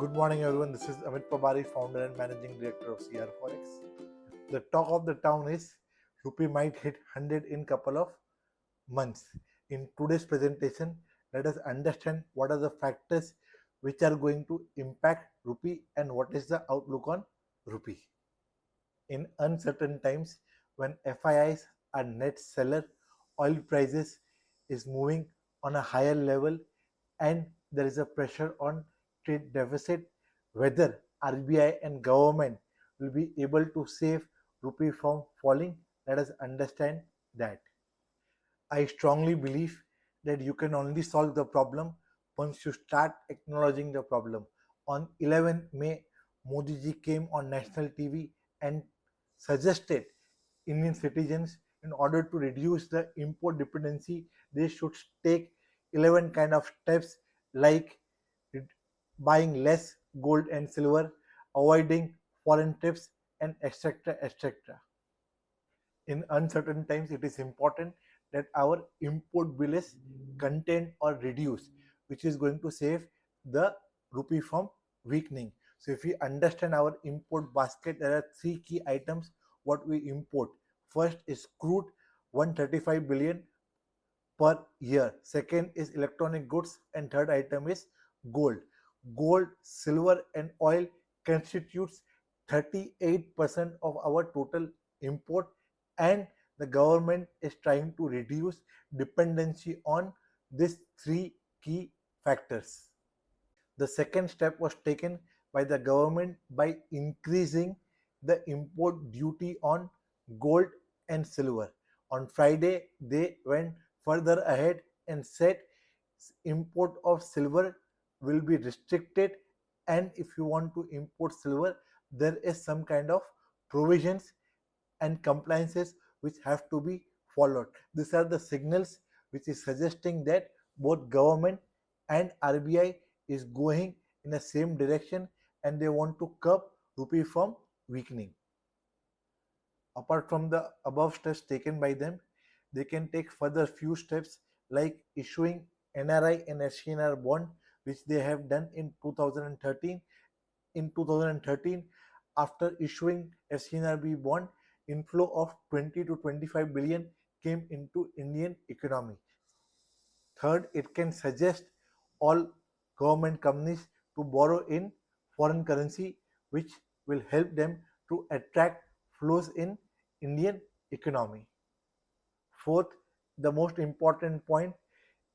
Good morning, everyone. This is Amit Pabari, founder and managing director of CR Forex. The talk of the town is rupee might hit 100 in couple of months. In today's presentation, let us understand what are the factors which are going to impact rupee and what is the outlook on rupee. In uncertain times, when FIIs are net seller, oil prices is moving on a higher level and there is a pressure on trade deficit, whether RBI and government will be able to save rupee from falling. Let us understand that. I strongly believe that you can only solve the problem once you start acknowledging the problem. On 11 May, Modi ji came on national TV and suggested Indian citizens, in order to reduce the import dependency, they should take 11 kind of steps like buying less gold and silver, avoiding foreign trips, and etc. etc. In uncertain times, it is important that our import bill is contained or reduced, which is going to save the rupee from weakening. So if we understand our import basket, there are three key items what we import. First is crude, 135 billion per year. Second is electronic goods, and third item is gold. Gold, silver, and oil constitutes 38% of our total import, and the government is trying to reduce dependency on these three key factors. The second step was taken by the government by increasing the import duty on gold and silver. On Friday, they went further ahead and said import of silver will be restricted, and if you want to import silver, there is some kind of provisions and compliances which have to be followed. These are the signals which is suggesting that both government and RBI is going in the same direction and they want to curb rupee from weakening. Apart from the above steps taken by them, they can take further few steps like issuing NRI and SCNR bond, which they have done in 2013. In 2013, after issuing FCNRB bond, inflow of 20 to 25 billion came into Indian economy. Third, it can suggest all government companies to borrow in foreign currency, which will help them to attract flows in Indian economy. Fourth, the most important point,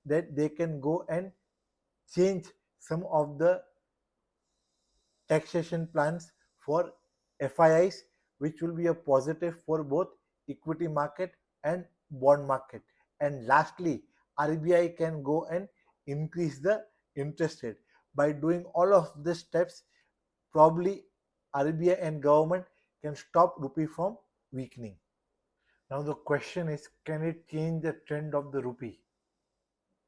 that they can go and change some of the taxation plans for FIIs, which will be a positive for both equity market and bond market. And lastly, RBI can go and increase the interest rate. By doing all of these steps, probably RBI and government can stop rupee from weakening. Now the question is, can it change the trend of the rupee?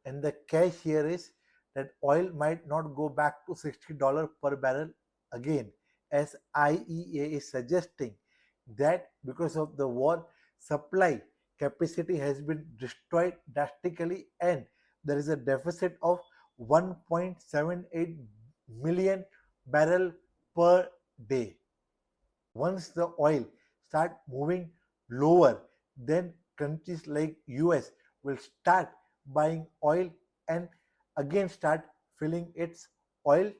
And the catch here is that oil might not go back to $60 per barrel again, as IEA is suggesting that because of the war, supply capacity has been destroyed drastically and there is a deficit of 1.78 million barrel per day. Once the oil start moving lower, then countries like US will start buying oil and again start filling its oil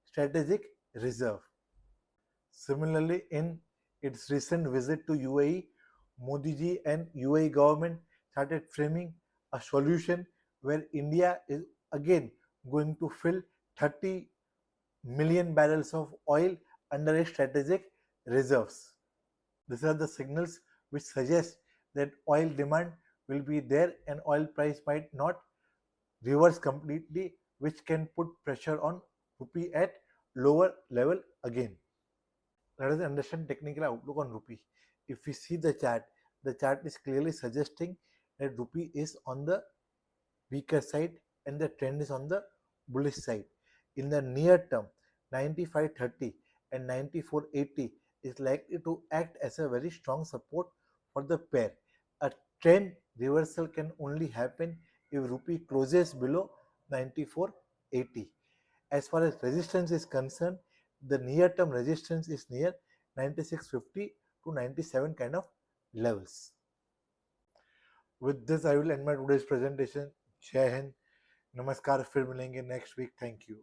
strategic reserve. Similarly, in its recent visit to UAE, Modi ji and UAE government started framing a solution where India is again going to fill 30 million barrels of oil under its strategic reserves. These are the signals which suggest that oil demand will be there and oil price might not reverse completely, which can put pressure on rupee at lower level again. Let us understand technical outlook on rupee. If we see the chart is clearly suggesting that rupee is on the weaker side and the trend is on the bullish side. In the near term, 95.30 and 94.80 is likely to act as a very strong support for the pair. A trend reversal can only happen if rupee closes below 94.80. As far as resistance is concerned, the near term resistance is near 9650 to 97 kind of levels. With this, I will end my today's presentation. Jai Hind. नमस्कार, फिर मिलेंगे next week. Thank you.